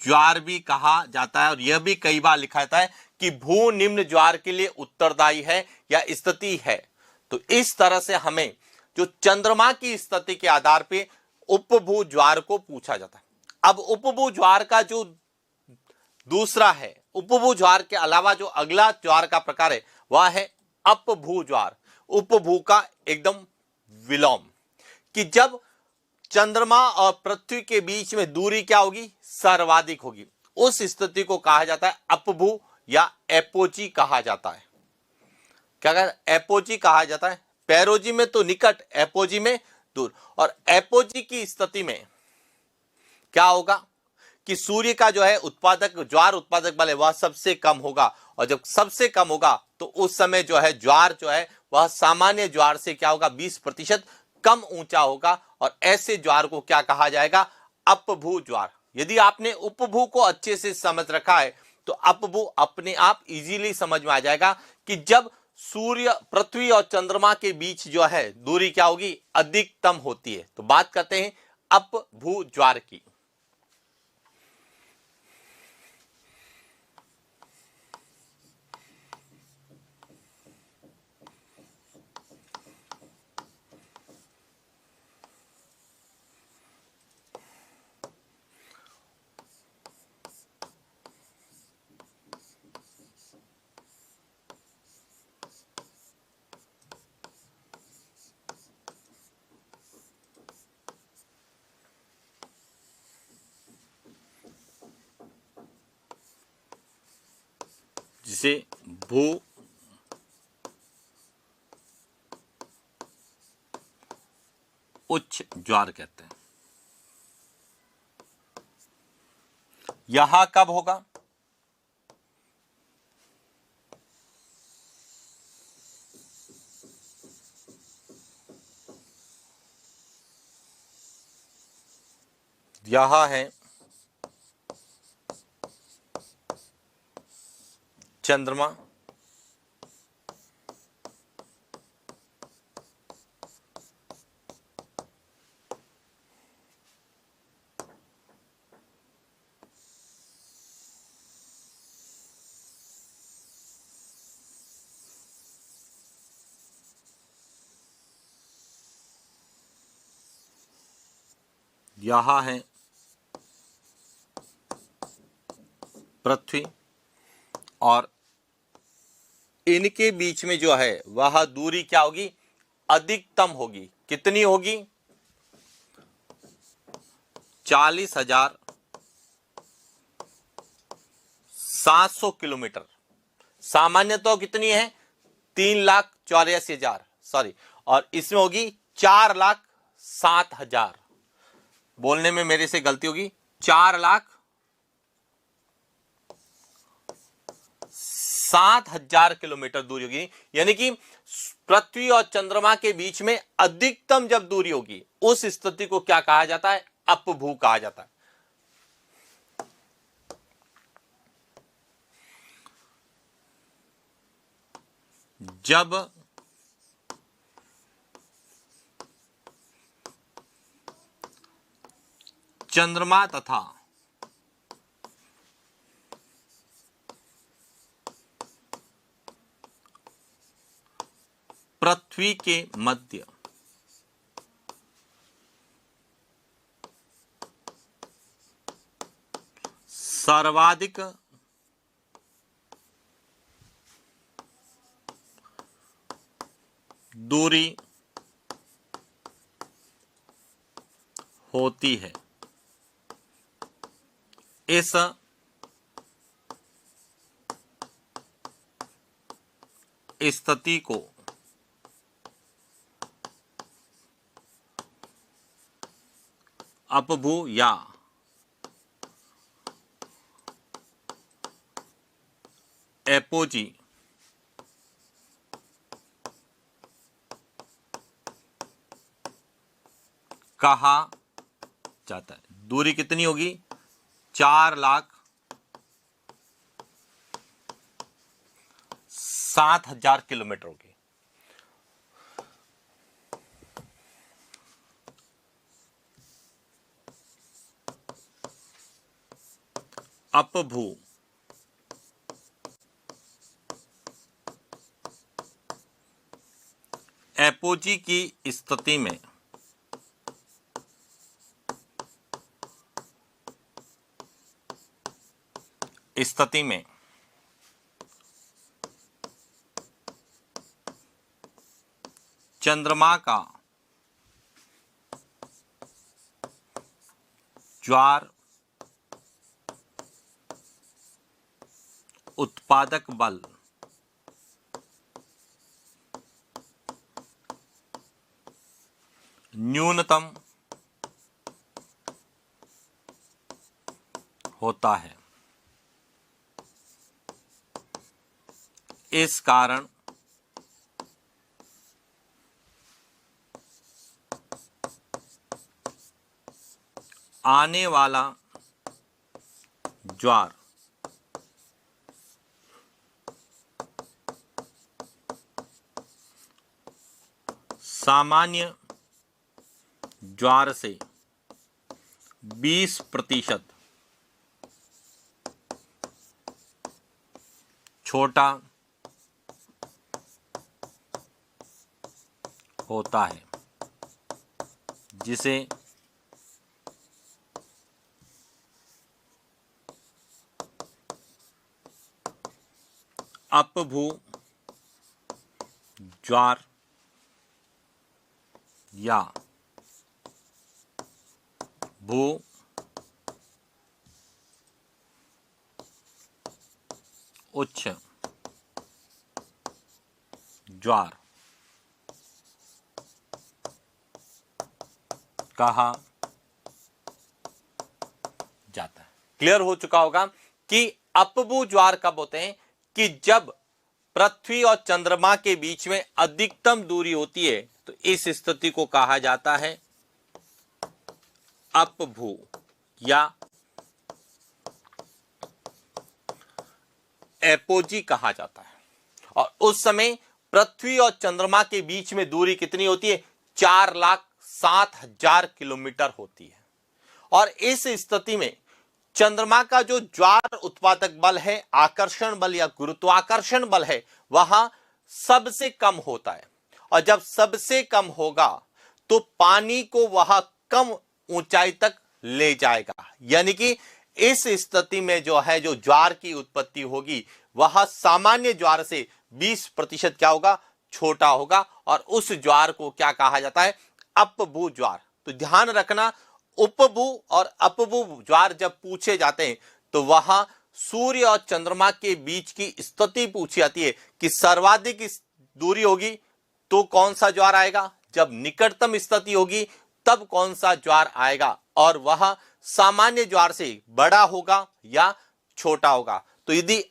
ज्वार भी कहा जाता है, और यह भी कई बार लिखा जाता है कि भू निम्न ज्वार के लिए उत्तरदायी है या स्थिति है। तो इस तरह से हमें जो चंद्रमा की स्थिति के आधार पे उपभू ज्वार को पूछा जाता है। अब उपभू ज्वार का जो दूसरा है, उपभू ज्वार के अलावा जो अगला ज्वार का प्रकार है वह है अपभू ज्वार। उपभू का एकदम विलोम, कि जब चंद्रमा और पृथ्वी के बीच में दूरी क्या होगी, सर्वाधिक होगी, उस स्थिति को कहा जाता है अपभू या एपोजी कहा जाता है। क्या कहते हैं, एपोजी कहा जाता है। पेरोजी में तो निकट, एपोजी में दूर। और एपोजी की स्थिति में क्या होगा कि सूर्य का जो है उत्पादक ज्वार उत्पादक बल है वह सबसे कम होगा, और जब सबसे कम होगा तो उस समय जो है ज्वार जो है वह सामान्य ज्वार से क्या होगा, 20% कम ऊंचा होगा, और ऐसे ज्वार को क्या कहा जाएगा, अपभू ज्वार। यदि आपने उपभू को अच्छे से समझ रखा है तो अपभू अपने आप इजीली समझ में आ जाएगा कि जब सूर्य, पृथ्वी और चंद्रमा के बीच जो है दूरी क्या होगी, अधिकतम होती है। तो बात करते हैं अपभू ज्वार की। जिसे भू उच्च ज्वार कहते हैं। यह कब होगा, यह है चंद्रमा यह है पृथ्वी, और इनके बीच में जो है वह दूरी क्या होगी, अधिकतम होगी। कितनी होगी, 40,700 किलोमीटर। सामान्य तो कितनी है, 3,84,000, सॉरी, और इसमें होगी 4,00,000 4,07,000, बोलने में मेरे से गलती होगी, 4,07,000 किलोमीटर दूरी होगी। यानी कि पृथ्वी और चंद्रमा के बीच में अधिकतम जब दूरी होगी उस स्थिति को क्या कहा जाता है? अपभू कहा जाता है। जब चंद्रमा तथा पृथ्वी के मध्य सर्वाधिक दूरी होती है, इस स्थिति को अपभू या एपोजी कहा जाता है। दूरी कितनी होगी? 4,07,000 किलोमीटर होगी। अपभू एपोजी की स्थिति में चंद्रमा का ज्वार उत्पादक बल न्यूनतम होता है। इस कारण आने वाला ज्वार सामान्य ज्वार से 20% छोटा होता है, जिसे अपभू ज्वार या भू उच्च ज्वार कहा जाता है। क्लियर हो चुका होगा कि अपभू ज्वार कब होते हैं? कि जब पृथ्वी और चंद्रमा के बीच में अधिकतम दूरी होती है तो इस स्थिति को कहा जाता है अपभू या एपोजी कहा जाता है। और उस समय पृथ्वी और चंद्रमा के बीच में दूरी कितनी होती है? 4,07,000 किलोमीटर होती है। और इस स्थिति में चंद्रमा का जो ज्वार उत्पादक बल है, आकर्षण बल या गुरुत्वाकर्षण बल है, वह सबसे कम होता है। और जब सबसे कम होगा तो पानी को वह कम ऊंचाई तक ले जाएगा। यानी कि इस स्थिति में जो है, जो ज्वार की उत्पत्ति होगी वह सामान्य ज्वार से 20% क्या होगा? छोटा होगा। और उस ज्वार को क्या कहा जाता है? अपभू ज्वार। तो ध्यान रखना, उपभू और अपभू ज्वार जब पूछे जाते हैं तो वहां सूर्य और चंद्रमा के बीच की स्थिति पूछी जाती है कि सर्वाधिक दूरी होगी तो कौन सा ज्वार आएगा। जब निकटतम स्थिति होगी तब कौन सा ज्वार आएगा और वह सामान्य ज्वार से बड़ा होगा या छोटा होगा। तो यदि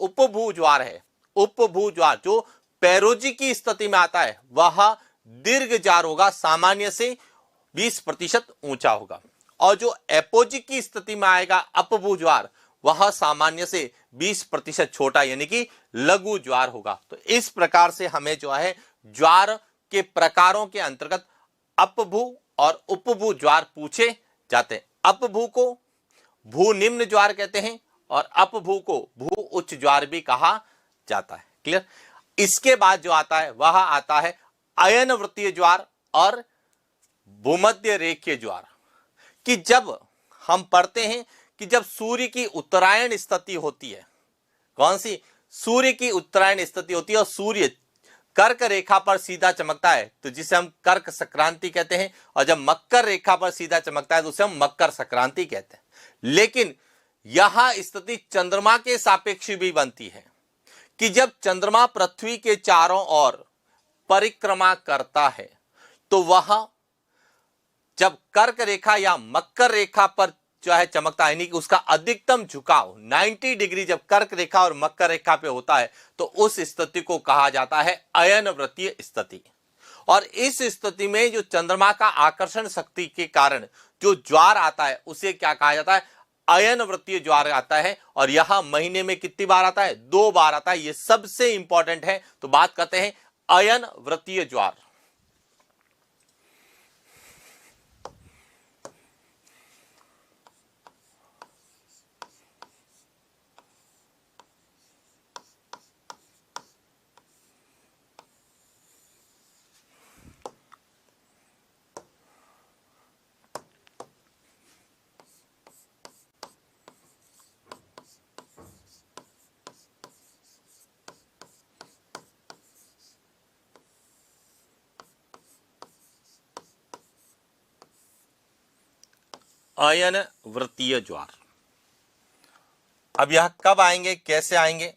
उपभू ज्वार है, उपभू ज्वार जो पैरोजी की स्थिति में आता है, वह दीर्घ ज्वार होगा, सामान्य से 20% ऊंचा होगा। और जो एपोजी की स्थिति में आएगा अपभू ज्वार, वह सामान्य से 20% छोटा यानी कि लघु ज्वार होगा। तो इस प्रकार से हमें जो है ज्वार के प्रकारों के अंतर्गत अपभू और उपभू ज्वार पूछे जाते हैं। अपभू को भू निम्न ज्वार कहते हैं और अपभू को भू उच्च ज्वार भी कहा जाता है। क्लियर। इसके बाद जो आता है वह आता है अयन वृत्तीय ज्वार और भूमध्य रेखीय ज्वार। कि जब हम पढ़ते हैं कि जब सूर्य की उत्तरायण स्थिति होती है, कौन सी? सूर्य की उत्तरायण स्थिति होती है और सूर्य कर्क रेखा पर सीधा चमकता है, तो जिसे हम कर्क संक्रांति कहते हैं। और जब मकर रेखा पर सीधा चमकता है तो उसे हम मकर संक्रांति कहते हैं। लेकिन यह स्थिति चंद्रमा के सापेक्ष भी बनती है कि जब चंद्रमा पृथ्वी के चारों ओर परिक्रमा करता है तो वह जब कर्क रेखा या मकर रेखा पर जो है चमकता है, यानी कि उसका अधिकतम झुकाव 90 डिग्री जब कर्क रेखा और मकर रेखा पे होता है, तो उस स्थिति को कहा जाता है अयन वृत्तीय स्थिति। और इस स्थिति में जो चंद्रमा का आकर्षण शक्ति के कारण जो ज्वार आता है उसे क्या कहा जाता है? अयन वृत्तीय ज्वार आता है। और यह महीने में कितनी बार आता है? 2 बार आता है। यह सबसे इंपॉर्टेंट है। तो बात करते हैं अयन वृत्तीय ज्वार। अयन वृत्तीय ज्वार। अब यह कब आएंगे, कैसे आएंगे?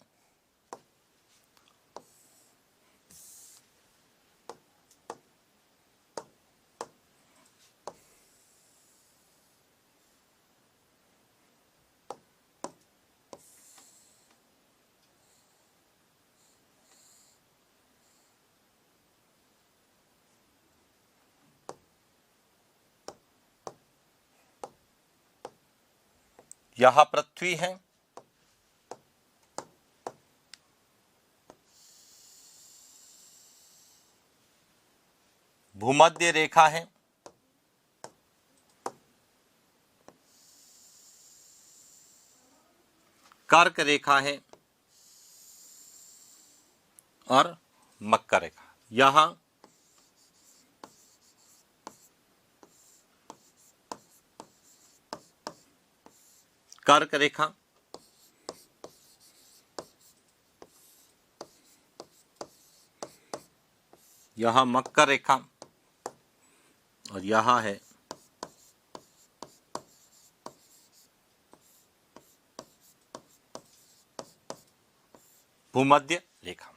यह पृथ्वी है, भूमध्य रेखा है, कर्क रेखा है और मकर रेखा। यहां कर्क रेखा, यहां मकर रेखा और यहां है भूमध्य रेखा।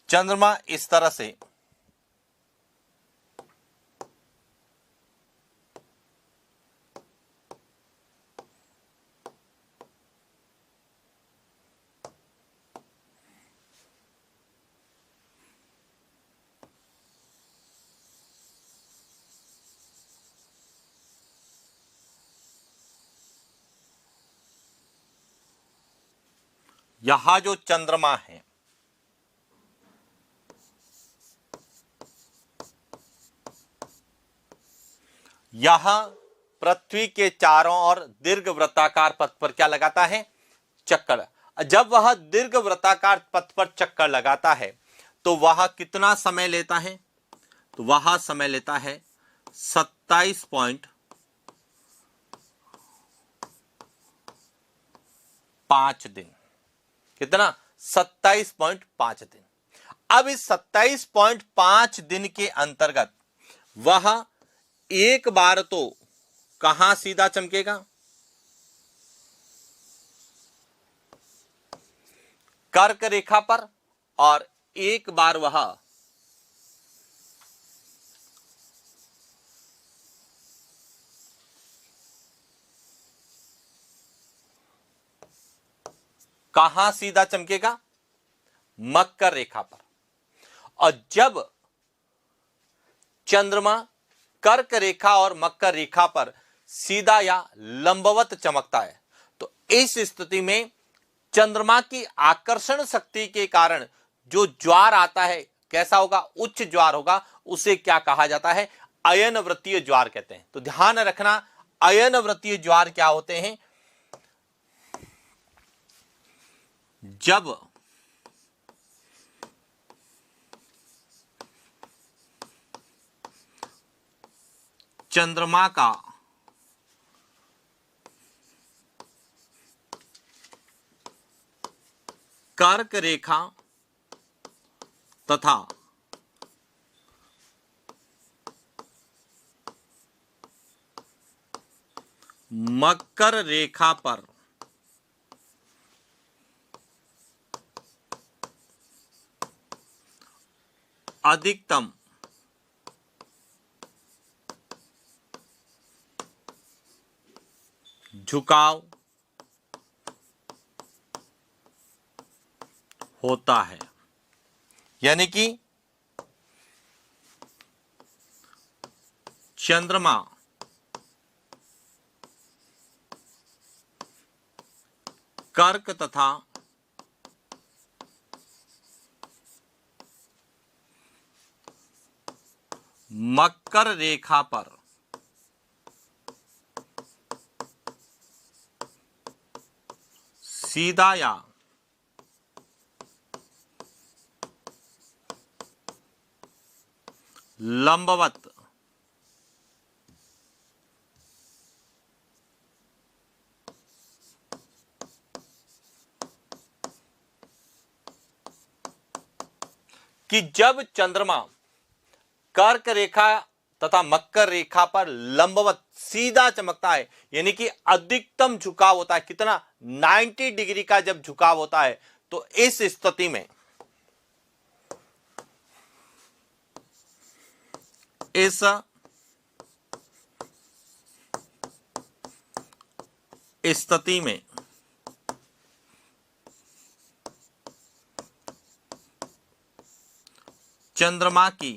चंद्रमा इस तरह से यहां जो चंद्रमा है यहां पृथ्वी के चारों ओर दीर्घ वृत्ताकार पथ पर क्या लगाता है? चक्कर। जब वह दीर्घ वृत्ताकार पथ पर चक्कर लगाता है तो वह कितना समय लेता है? तो वह समय लेता है 27.5 दिन। कितना? 27.5 दिन। अब इस 27.5 दिन के अंतर्गत वह एक बार तो कहां सीधा चमकेगा? कर्क रेखा पर, और एक बार वह कहां सीधा चमकेगा? मकर रेखा पर। और जब चंद्रमा कर्क रेखा और मकर रेखा पर सीधा या लंबवत चमकता है, तो इस स्थिति में चंद्रमा की आकर्षण शक्ति के कारण जो ज्वार आता है कैसा होगा? उच्च ज्वार होगा। उसे क्या कहा जाता है? अयन वृत्तीय ज्वार कहते हैं। तो ध्यान रखना, अयन वृत्तीय ज्वार क्या होते हैं? जब चंद्रमा का कर्क रेखा तथा मकर रेखा पर अधिकतम झुकाव होता है। यानी कि चंद्रमा कर्क तथा मकर रेखा पर सीधा या लंबवत कि जब चंद्रमा कर्क रेखा तथा मकर रेखा पर लंबवत सीधा चमकता है, यानी कि अधिकतम झुकाव होता है। कितना? 90 डिग्री का जब झुकाव होता है, तो इस स्थिति में इस स्थिति में चंद्रमा की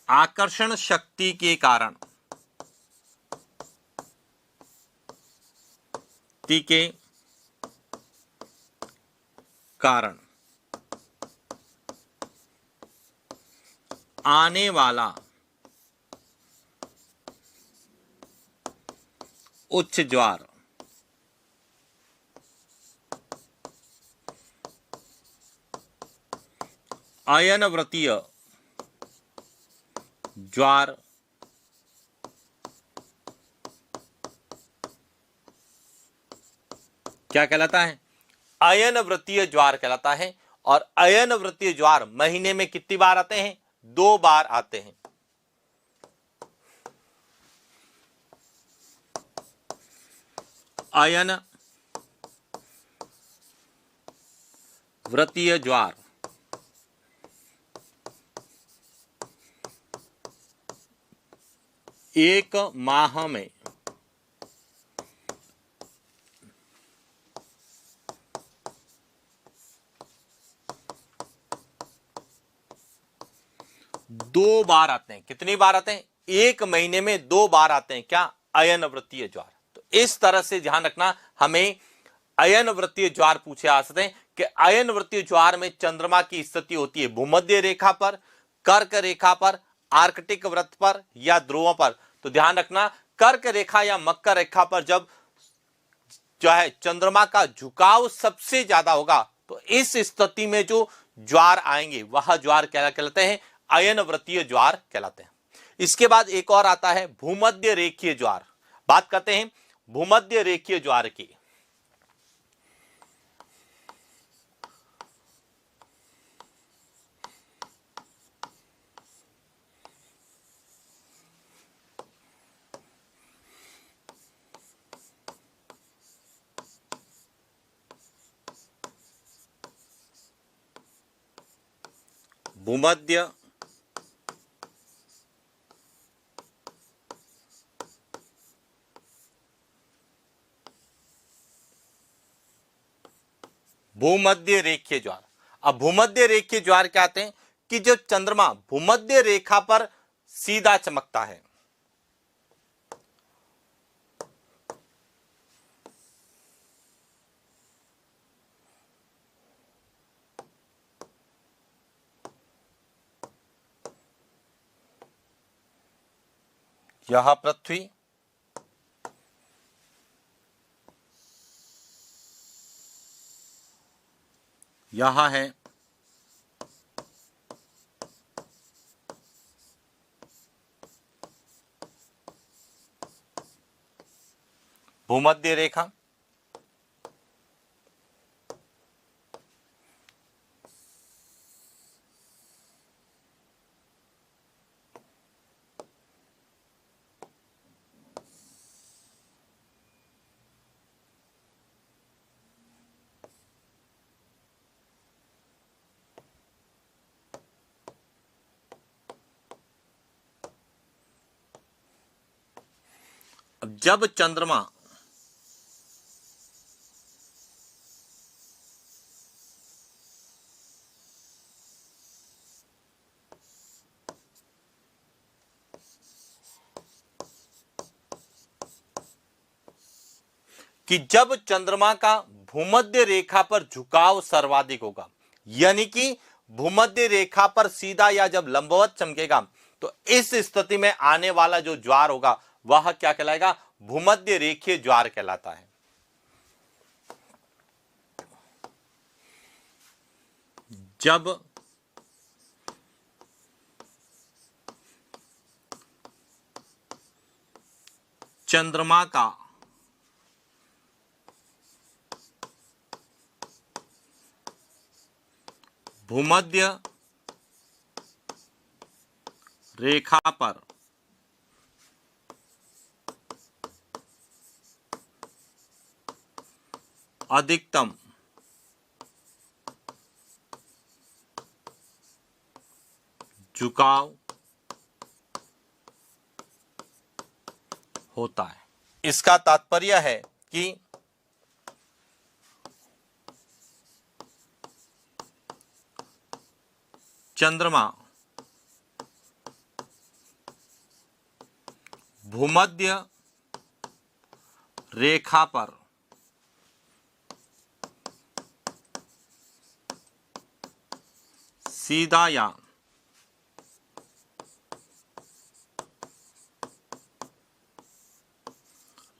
आकर्षण शक्ति के कारण आने वाला उच्च ज्वार अयन वृत्तीय ज्वार क्या कहलाता है? अयन वृत्तीय ज्वार कहलाता है। और अयन वृत्तीय ज्वार महीने में कितनी बार आते हैं? 2 बार आते हैं। अयन वृत्तीय ज्वार एक माह में 2 बार आते हैं। कितनी बार आते हैं? एक महीने में 2 बार आते हैं। क्या? अयन वृत्तीय ज्वार। तो इस तरह से ध्यान रखना, हमें अयन वृत्तीय ज्वार पूछे आ सकते हैं कि अयन वृत्तीय ज्वार में चंद्रमा की स्थिति होती है भूमध्य रेखा पर, कर्क रेखा पर, आर्कटिक वृत्त पर या ध्रुवों पर। तो ध्यान रखना, कर्क रेखा या मकर रेखा पर जब जो है चंद्रमा का झुकाव सबसे ज्यादा होगा, तो इस स्थिति में जो ज्वार आएंगे वह ज्वार क्या कहलाते हैं? अयन वृत्तीय ज्वार कहलाते हैं। इसके बाद एक और आता है भूमध्य रेखीय ज्वार। बात करते हैं भूमध्य रेखीय ज्वार की। भूमध्य भूमध्य रेखीय ज्वार। अब भूमध्य रेखीय ज्वार क्या आते हैं कि जो चंद्रमा भूमध्य रेखा पर सीधा चमकता है। यह पृथ्वी यह है भूमध्य रेखा। अब जब चंद्रमा कि जब चंद्रमा का भूमध्य रेखा पर झुकाव सर्वाधिक होगा, यानी कि भूमध्य रेखा पर सीधा या जब लंबवत चमकेगा, तो इस स्थिति में आने वाला जो ज्वार होगा वह क्या कहलाएगा? भूमध्य रेखीय ज्वार कहलाता है। जब चंद्रमा का भूमध्य रेखा पर अधिकतम झुकाव होता है। इसका तात्पर्य है कि चंद्रमा भूमध्य रेखा पर सीधा या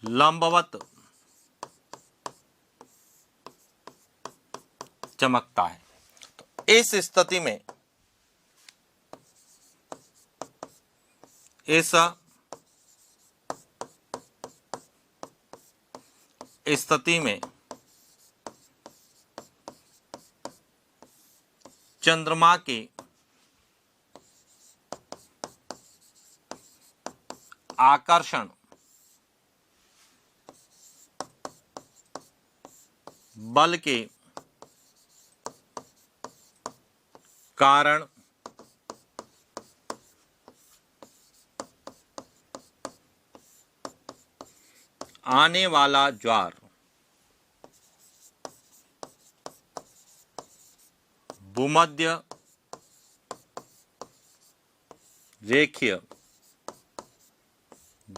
लंबवत चमकता है। तो इस स्थिति में इस स्थिति में चंद्रमा के आकर्षण बल के कारण आने वाला ज्वार भूमध्य रेखीय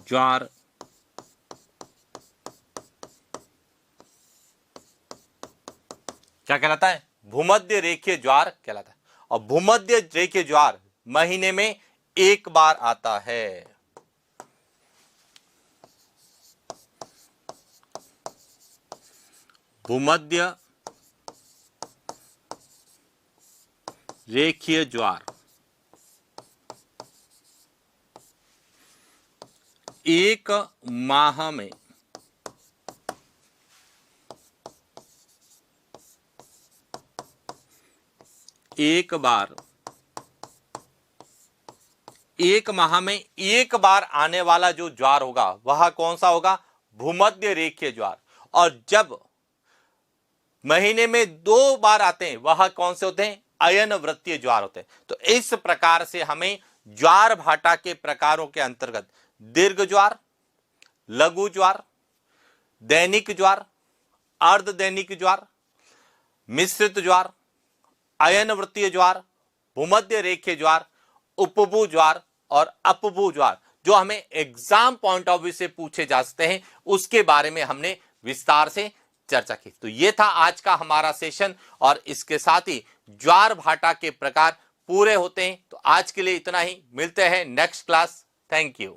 ज्वार क्या कहलाता है? भूमध्य रेखीय ज्वार कहलाता है। और भूमध्य रेखीय ज्वार महीने में एक बार आता है। भूमध्य रेखीय ज्वार एक माह में एक बार, एक माह में एक बार आने वाला जो ज्वार होगा वह कौन सा होगा? भूमध्य रेखीय ज्वार। और जब महीने में 2 बार आते हैं वह कौन से होते हैं? अयन वृत्तीय ज्वार होते हैं। तो इस प्रकार से हमें ज्वार भाटा के प्रकारों के अंतर्गत दीर्घ ज्वार, लघु ज्वार, दैनिक ज्वार, अर्ध दैनिक ज्वार, मिश्रित ज्वार, अयन वृत्तीय ज्वार, भूमध्य रेखीय ज्वार, उपभू ज्वार और अपभू ज्वार, जो हमें एग्जाम पॉइंट ऑफ व्यू से पूछे जा सकते हैं, उसके बारे में हमने विस्तार से चर्चा की। तो यह था आज का हमारा सेशन और इसके साथ ही ज्वार भाटा के प्रकार पूरे होते हैं। तो आज के लिए इतना ही, मिलते हैं नेक्स्ट क्लास। Thank you.